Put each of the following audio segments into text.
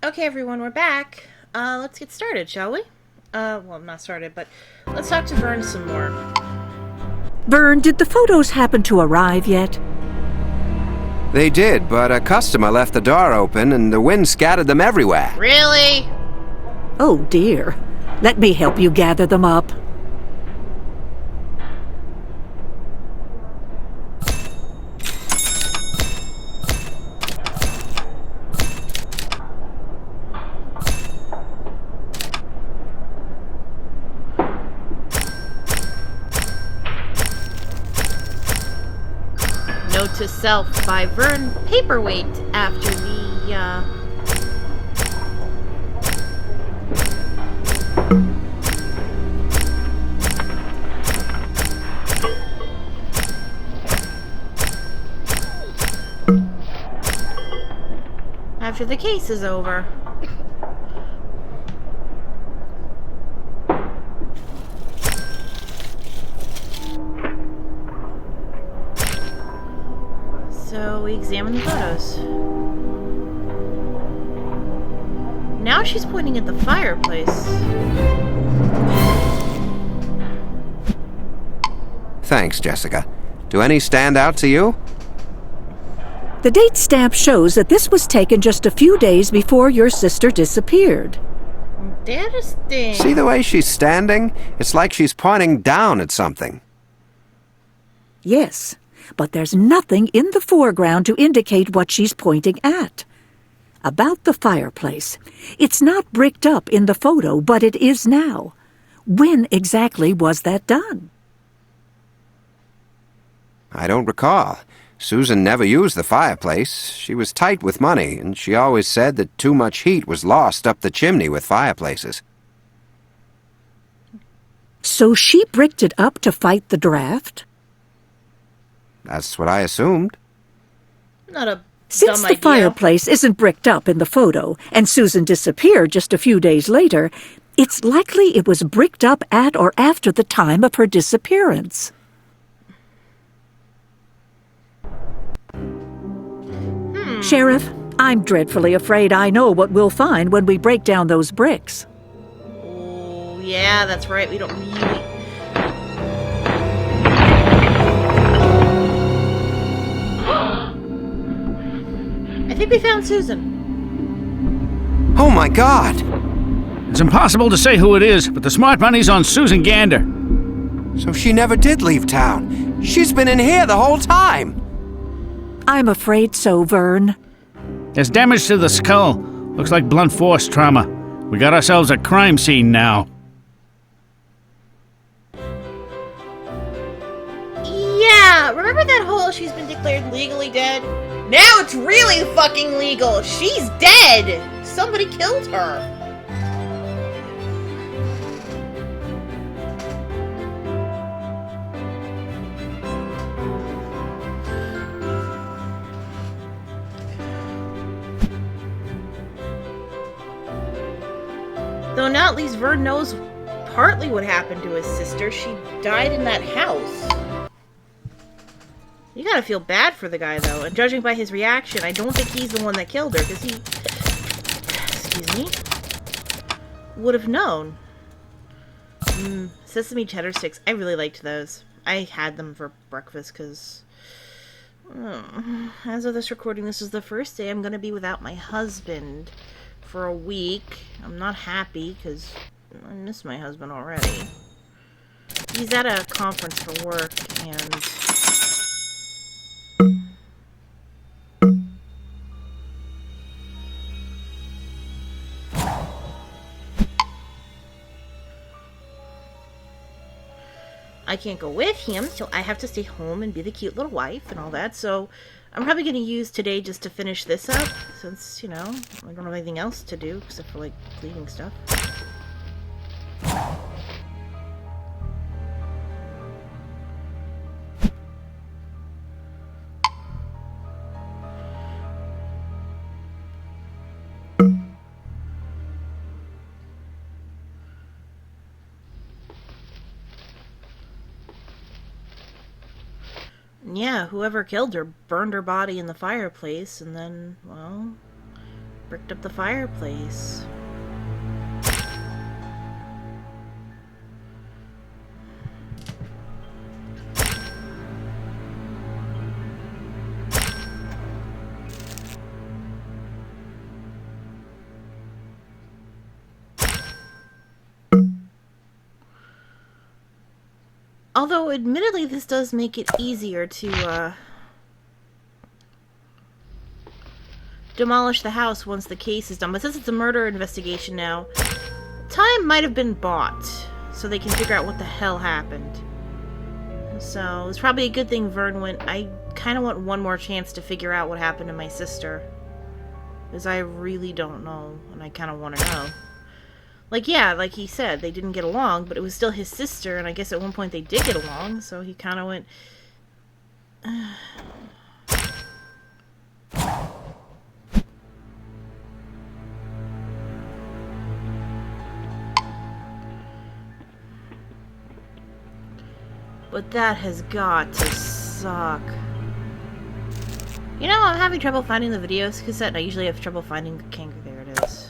Okay, everyone, we're back. Let's get started, shall we? Well, not started, but let's talk to Vern some more. Vern, did the photos happen to arrive yet? They did, but a customer left the door open and the wind scattered them everywhere. Really? Oh dear. Let me help you gather them up. Note to self by Vern Paperweight after the case is over. So we examine the photos. Now she's pointing at the fireplace. Thanks, Jessica. Do any stand out to you? The date stamp shows that this was taken just a few days before your sister disappeared. Interesting. See the way she's standing? It's like she's pointing down at something. Yes, but there's nothing in the foreground to indicate what she's pointing at. About the fireplace. It's not bricked up in the photo, but it is now. When exactly was that done? I don't recall. Susan never used the fireplace. She was tight with money, and she always said that too much heat was lost up the chimney with fireplaces. So she bricked it up to fight the draft? That's what I assumed. Not a Since dumb the idea. fireplace isn't bricked up in the photo, and Susan disappeared just a few days later, it's likely it was bricked up at or after the time of her disappearance. Sheriff, I'm dreadfully afraid I know what we'll find when we break down those bricks. Oh, yeah, that's right. We don't really... I think we found Susan. Oh my God! It's impossible to say who it is, but the smart money's on Susan Gander. So she never did leave town. She's been in here the whole time. I'm afraid so, Vern. There's damage to the skull. Looks like blunt force trauma. We got ourselves a crime scene now. Yeah, remember that whole she's been declared legally dead? Now it's really fucking legal. She's dead. Somebody killed her. Though now at least Vern knows partly what happened to his sister. She died in that house. You gotta feel bad for the guy, though. And judging by his reaction, I don't think he's the one that killed her, because he... excuse me? Would have known. Sesame cheddar sticks. I really liked those. I had them for breakfast, because... as of this recording, this is the first day I'm gonna be without my husband for a week. I'm not happy, because I miss my husband already. He's at a conference for work, and... I can't go with him, so I have to stay home and be the cute little wife and all that, so I'm probably going to use today just to finish this up, since, you know, I don't have anything else to do except for, like, cleaning stuff. Yeah, whoever killed her burned her body in the fireplace, and then, well, bricked up the fireplace. Although, admittedly, this does make it easier to, demolish the house once the case is done. But since it's a murder investigation now, time might have been bought, so they can figure out what the hell happened. So, it's probably a good thing Vern went. I kind of want one more chance to figure out what happened to my sister. Because I really don't know, and I kind of want to know. Like, yeah, like he said, they didn't get along, but it was still his sister, and I guess at one point they did get along, so he kind of went... But that has got to suck. You know, I'm having trouble finding the videos cassette, and I usually have trouble finding the Kangaroo. There it is.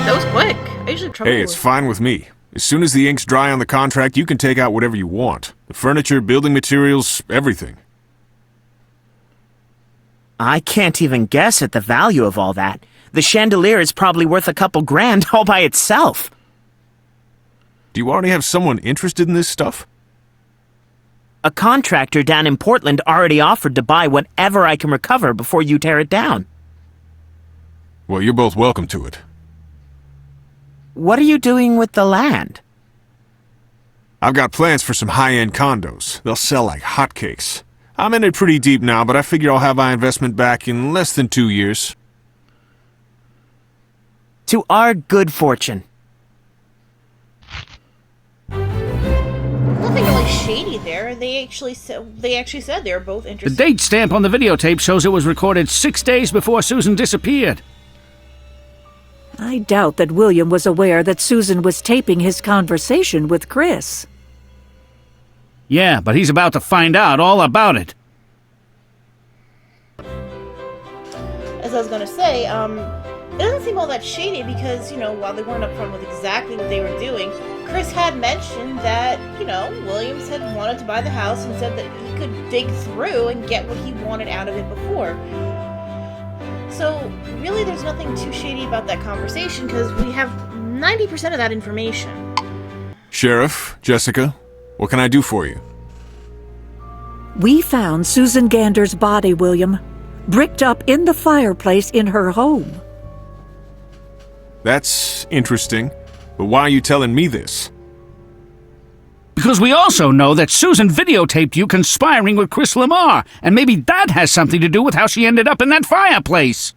That was quick. I usually have trouble Hey, it's fine with me. As soon as the ink's dry on the contract, you can take out whatever you want. The furniture, building materials, everything. I can't even guess at the value of all that. The chandelier is probably worth a couple grand all by itself. Do you already have someone interested in this stuff? A contractor down in Portland already offered to buy whatever I can recover before you tear it down. Well, you're both welcome to it. What are you doing with the land? I've got plans for some high-end condos. They'll sell like hotcakes. I'm in it pretty deep now, but I figure I'll have my investment back in less than 2 years. To our good fortune. Nothing really shady there. They actually said they were both The interested. date stamp on the videotape shows it was recorded 6 days before Susan disappeared. I doubt that William was aware that Susan was taping his conversation with Chris. Yeah, but he's about to find out all about it. As I was gonna say, it doesn't seem all that shady because, you know, while they weren't upfront with exactly what they were doing, Chris had mentioned that, you know, Williams had wanted to buy the house and said that he could dig through and get what he wanted out of it before. So, really, there's nothing too shady about that conversation because we have 90% of that information. Sheriff, Jessica, what can I do for you? We found Susan Gander's body, William, bricked up in the fireplace in her home. That's interesting, but why are you telling me this? Because we also know that Susan videotaped you conspiring with Chris Lamar, and maybe that has something to do with how she ended up in that fireplace.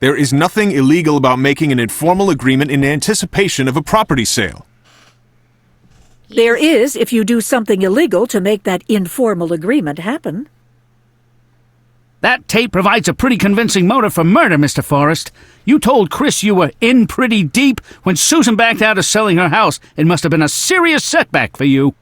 There is nothing illegal about making an informal agreement in anticipation of a property sale. There is if you do something illegal to make that informal agreement happen. That tape provides a pretty convincing motive for murder, Mr. Forrest. You told Chris you were in pretty deep when Susan backed out of selling her house. It must have been a serious setback for you.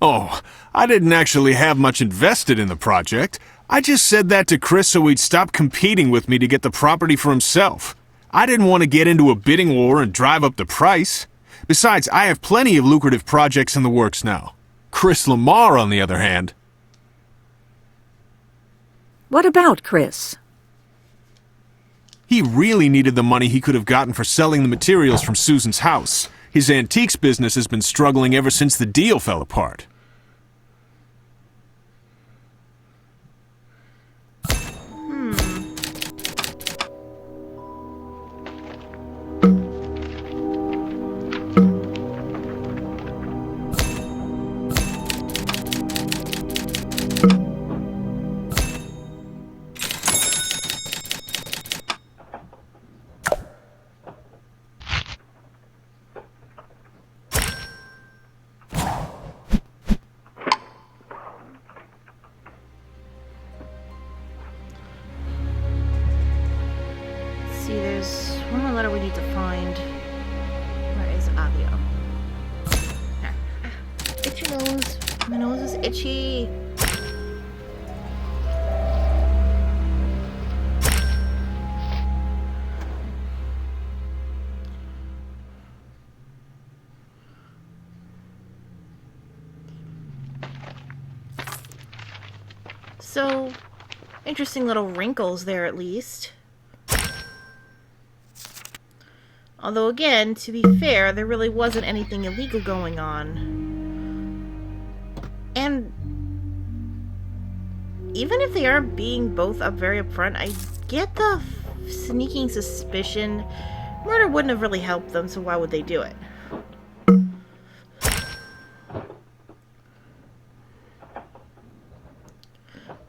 Oh, I didn't actually have much invested in the project. I just said that to Chris so he'd stop competing with me to get the property for himself. I didn't want to get into a bidding war and drive up the price. Besides, I have plenty of lucrative projects in the works now. Chris Lamar, on the other hand... What about Chris? He really needed the money he could have gotten for selling the materials from Susan's house. His antiques business has been struggling ever since the deal fell apart. Itchy nose. My nose is itchy. So, interesting little wrinkles there at least. Although again, to be fair, there really wasn't anything illegal going on. And even if they are being both very upfront, I get the sneaking suspicion. Murder wouldn't have really helped them, so why would they do it?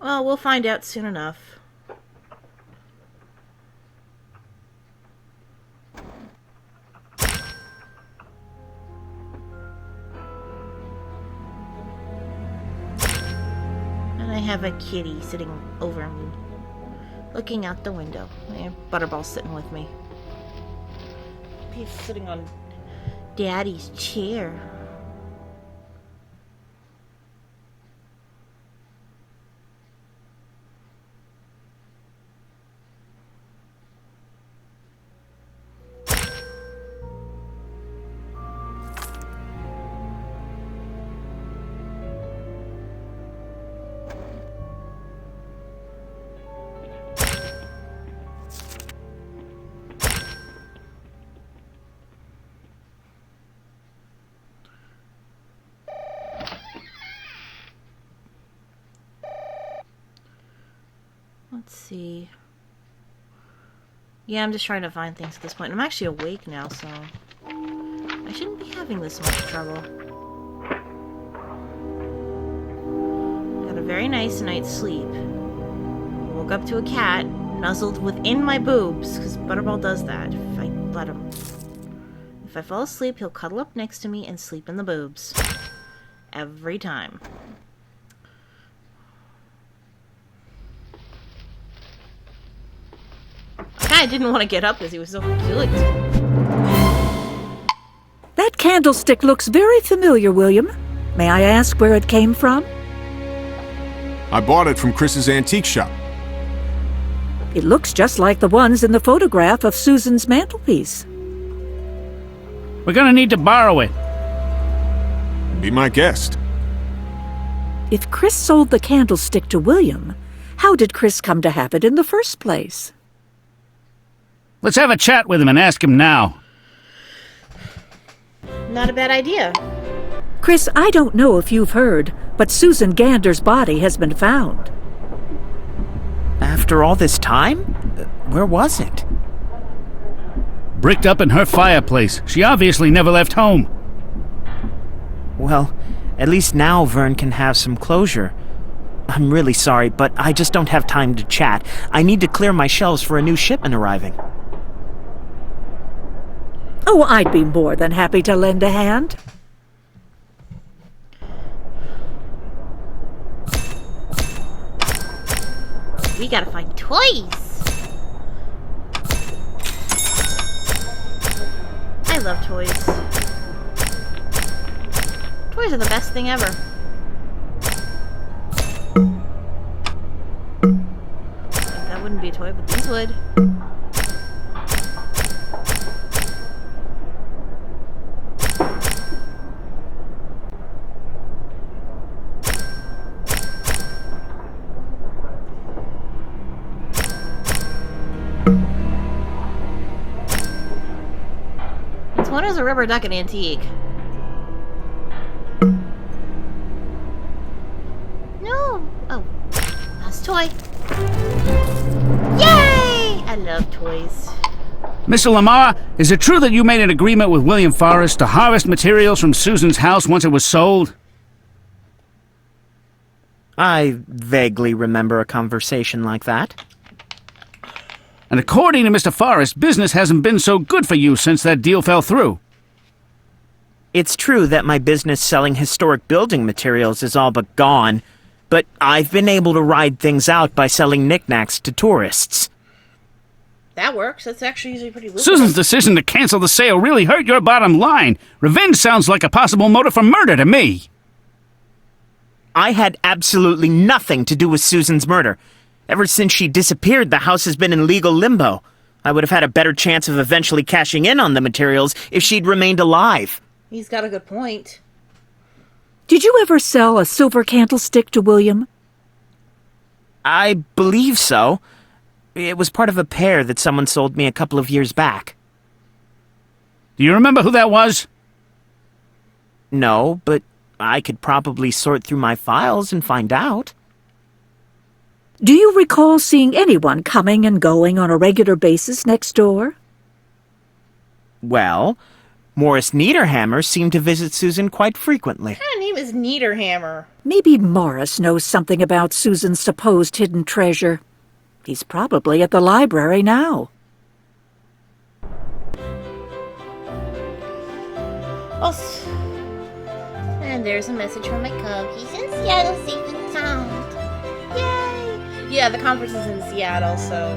Well, we'll find out soon enough. And I have a kitty sitting over me, looking out the window. And Butterball's sitting with me. He's sitting on Daddy's chair. Let's see. Yeah, I'm just trying to find things at this point. I'm actually awake now, so I shouldn't be having this much trouble. I got a very nice night's sleep. Woke up to a cat nuzzled within my boobs, because Butterball does that if I let him. If I fall asleep, he'll cuddle up next to me and sleep in the boobs. Every time. I didn't want to get up because he was so cute. That candlestick looks very familiar, William. May I ask where it came from? I bought it from Chris's antique shop. It looks just like the ones in the photograph of Susan's mantelpiece. We're gonna need to borrow it. Be my guest. If Chris sold the candlestick to William, how did Chris come to have it in the first place? Let's have a chat with him and ask him now. Not a bad idea. Chris, I don't know if you've heard, but Susan Gander's body has been found. After all this time? Where was it? Bricked up in her fireplace. She obviously never left home. Well, at least now Vern can have some closure. I'm really sorry, but I just don't have time to chat. I need to clear my shelves for a new shipment arriving. Oh, I'd be more than happy to lend a hand. We gotta find toys. I love toys. Toys are the best thing ever. That wouldn't be a toy, but these would. One is a rubber duck and antique. No! Oh. Last toy. Yay! I love toys. Mr. Lamar, is it true that you made an agreement with William Forrest to harvest materials from Susan's house once it was sold? I vaguely remember a conversation like that. And according to Mr. Forrest, business hasn't been so good for you since that deal fell through. It's true that my business selling historic building materials is all but gone, but I've been able to ride things out by selling knickknacks to tourists. That works. That's actually usually pretty lucrative. Susan's decision to cancel the sale really hurt your bottom line. Revenge sounds like a possible motive for murder to me. I had absolutely nothing to do with Susan's murder. Ever since she disappeared, the house has been in legal limbo. I would have had a better chance of eventually cashing in on the materials if she'd remained alive. He's got a good point. Did you ever sell a silver candlestick to William? I believe so. It was part of a pair that someone sold me a couple of years back. Do you remember who that was? No, but I could probably sort through my files and find out. Do you recall seeing anyone coming and going on a regular basis next door? Well, Morris Niederhammer seemed to visit Susan quite frequently. Her name is Niederhammer. Maybe Morris knows something about Susan's supposed hidden treasure. He's probably at the library now. Oh, and there's a message from my cub. He's in Seattle, safe and sound. Yay! Yeah, the conference is in Seattle, so...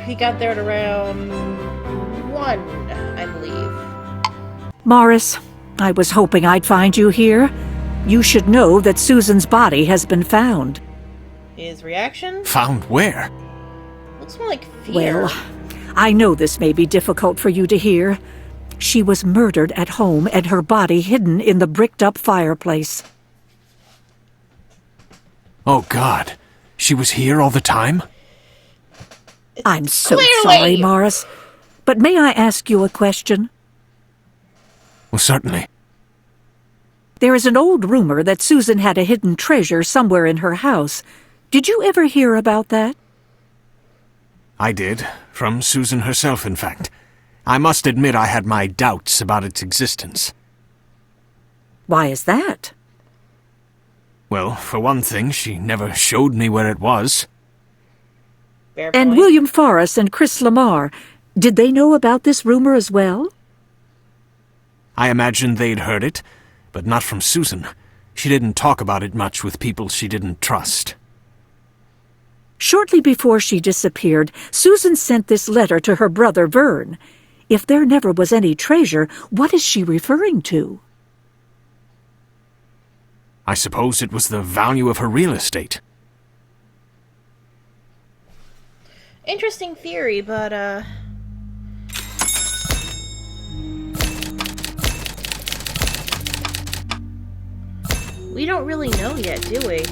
He got there at around 1, I believe. Morris, I was hoping I'd find you here. You should know that Susan's body has been found. His reaction? Found where? Looks more like fear. Well, I know this may be difficult for you to hear. She was murdered at home and her body hidden in the bricked-up fireplace. Oh, God. She was here all the time? I'm so Clearly. sorry, Morris. But may I ask you a question? Well, certainly. There is an old rumor that Susan had a hidden treasure somewhere in her house. Did you ever hear about that? I did. From Susan herself, in fact. I must admit I had my doubts about its existence. Why is that? Well, for one thing, she never showed me where it was. Fair And point. William Forrest and Chris Lamar, did they know about this rumor as well? I imagine they'd heard it, but not from Susan. She didn't talk about it much with people she didn't trust. Shortly before she disappeared, Susan sent this letter to her brother Vern. If there never was any treasure, what is she referring to? I suppose it was the value of her real estate. Interesting theory, but, we don't really know yet, do we?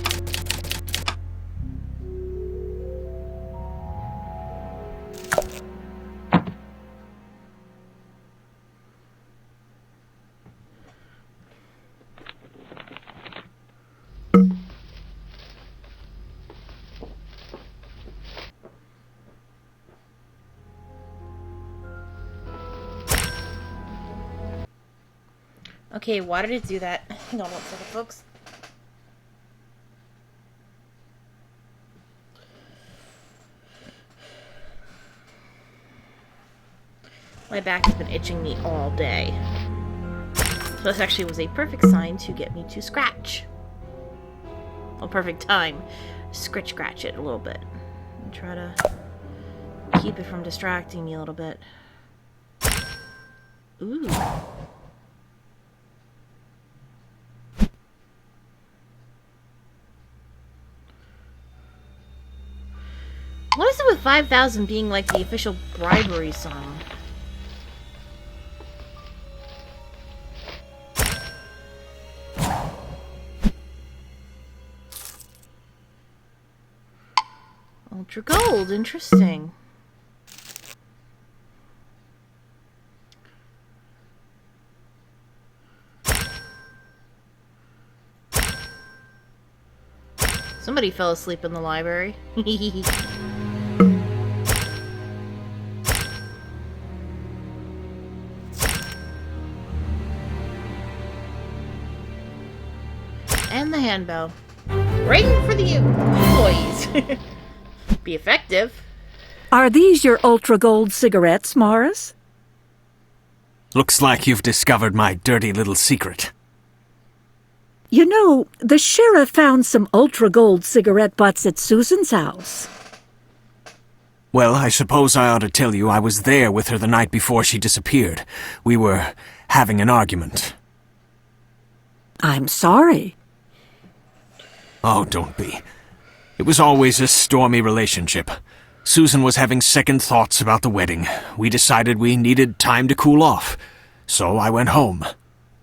Okay, why did it do that? Hang on one second, folks. My back has been itching me all day. So this actually was a perfect sign to get me to scratch. A perfect time. Scratch it a little bit. And try to keep it from distracting me a little bit. Ooh. What is it with 5,000 being like the official bribery song? Ultra gold, interesting. Somebody fell asleep in the library. And the handbell. Ring for the employees. Be effective. Are these your ultra gold cigarettes, Morris? Looks like you've discovered my dirty little secret. You know, the sheriff found some ultra gold cigarette butts at Susan's house. Well, I suppose I ought to tell you I was there with her the night before she disappeared. We were having an argument. I'm sorry. Oh, don't be. It was always a stormy relationship. Susan was having second thoughts about the wedding. We decided we needed time to cool off. So I went home.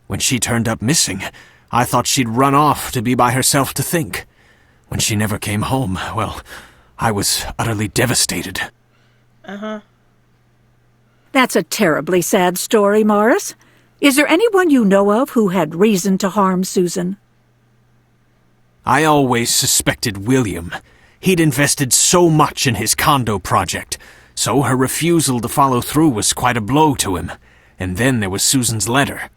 When she turned up missing, I thought she'd run off to be by herself to think. When she never came home, well, I was utterly devastated. That's a terribly sad story, Morris. Is there anyone you know of who had reason to harm Susan? I always suspected William. He'd invested so much in his condo project, so her refusal to follow through was quite a blow to him. And then there was Susan's letter.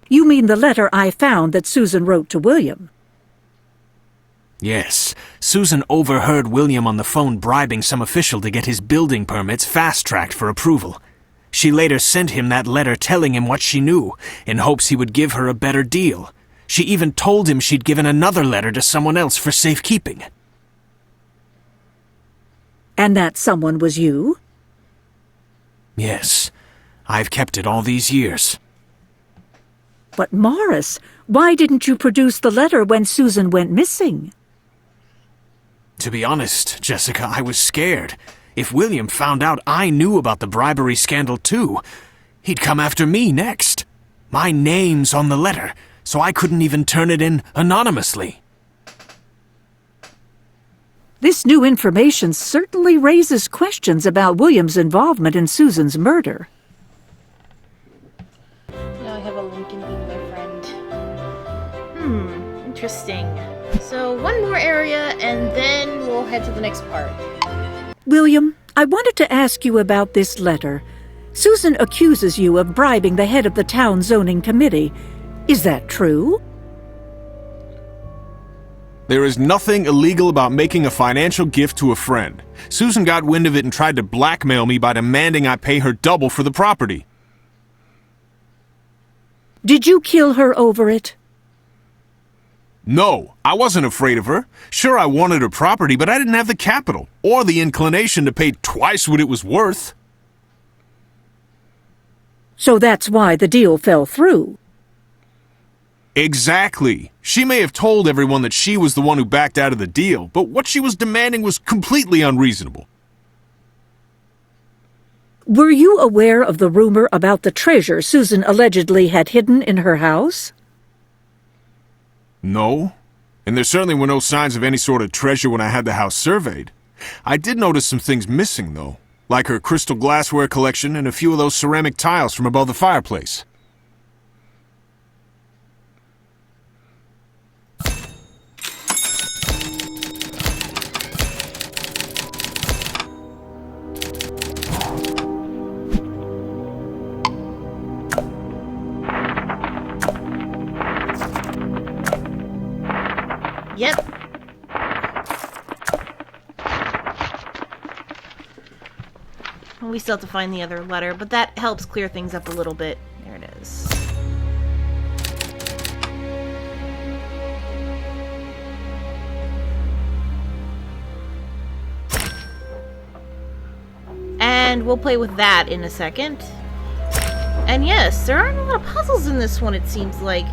You mean the letter I found that Susan wrote to William? Yes, Susan overheard William on the phone bribing some official to get his building permits fast-tracked for approval. She later sent him that letter telling him what she knew, in hopes he would give her a better deal. She even told him she'd given another letter to someone else for safekeeping. And that someone was you? Yes, I've kept it all these years. But Morris, why didn't you produce the letter when Susan went missing? To be honest, Jessica, I was scared. If William found out I knew about the bribery scandal too, he'd come after me next. My name's on the letter, so I couldn't even turn it in anonymously. This new information certainly raises questions about William's involvement in Susan's murder. Now I have a Lincoln being my friend. Interesting. So one more area, and then we'll head to the next part. William, I wanted to ask you about this letter. Susan accuses you of bribing the head of the town zoning committee. Is that true? There is nothing illegal about making a financial gift to a friend. Susan got wind of it and tried to blackmail me by demanding I pay her double for the property. Did you kill her over it? No, I wasn't afraid of her. Sure, I wanted her property, but I didn't have the capital or the inclination to pay twice what it was worth. So that's why the deal fell through. Exactly. She may have told everyone that she was the one who backed out of the deal, but what she was demanding was completely unreasonable. Were you aware of the rumor about the treasure Susan allegedly had hidden in her house? No. And there certainly were no signs of any sort of treasure when I had the house surveyed. I did notice some things missing, though, like her crystal glassware collection and a few of those ceramic tiles from above the fireplace. Yep. We still have to find the other letter, but that helps clear things up a little bit. There it is. And we'll play with that in a second. And yes, there aren't a lot of puzzles in this one, it seems like.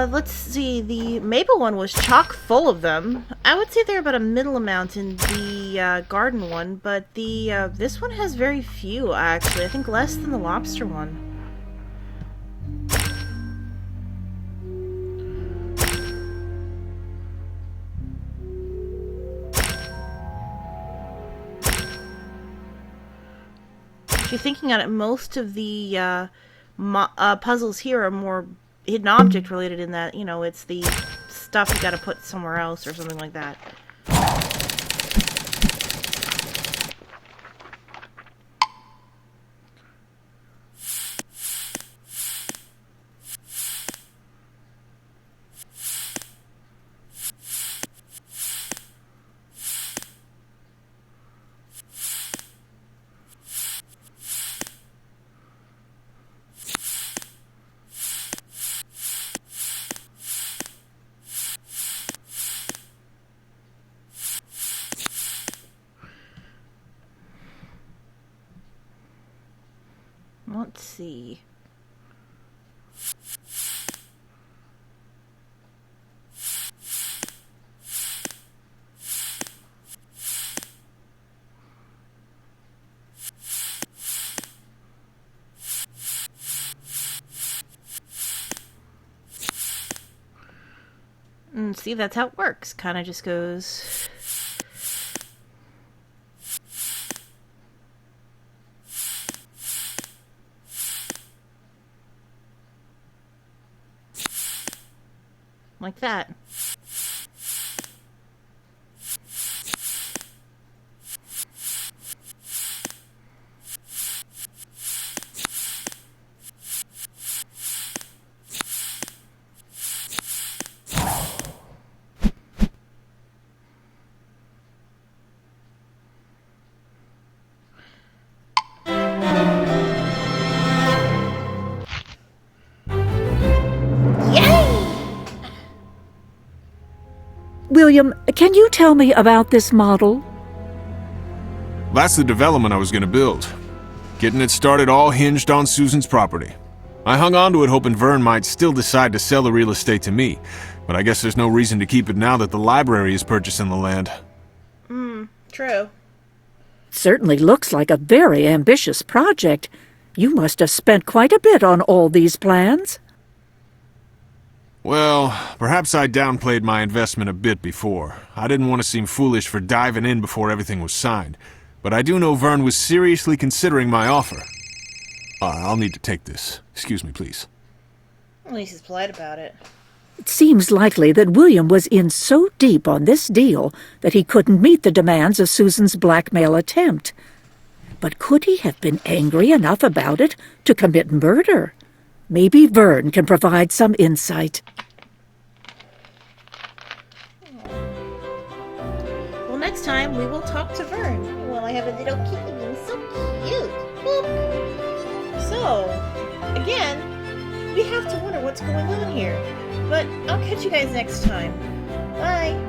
Let's see, the maple one was chock full of them. I would say they're about a middle amount in the garden one, but the this one has very few, actually. I think less than the lobster one. If you're thinking on it, most of the puzzles here are more hidden object related in that, you know, it's the stuff you gotta put somewhere else or something like that. Let's see. And see, that's how it works. Kind of just goes... like that. William, can you tell me about this model? That's the development I was going to build. Getting it started all hinged on Susan's property. I hung on to it hoping Vern might still decide to sell the real estate to me, but I guess there's no reason to keep it now that the library is purchasing the land. True. Certainly looks like a very ambitious project. You must have spent quite a bit on all these plans. Well, perhaps I downplayed my investment a bit before. I didn't want to seem foolish for diving in before everything was signed, but I do know Vern was seriously considering my offer. I'll need to take this. Excuse me, please. At least he's polite about it. It seems likely that William was in so deep on this deal that he couldn't meet the demands of Susan's blackmail attempt. But could he have been angry enough about it to commit murder? Maybe Vern can provide some insight. Well, next time we will talk to Vern. Well, I have a little kitty being so cute. Boop. So, again, we have to wonder what's going on here. But I'll catch you guys next time. Bye.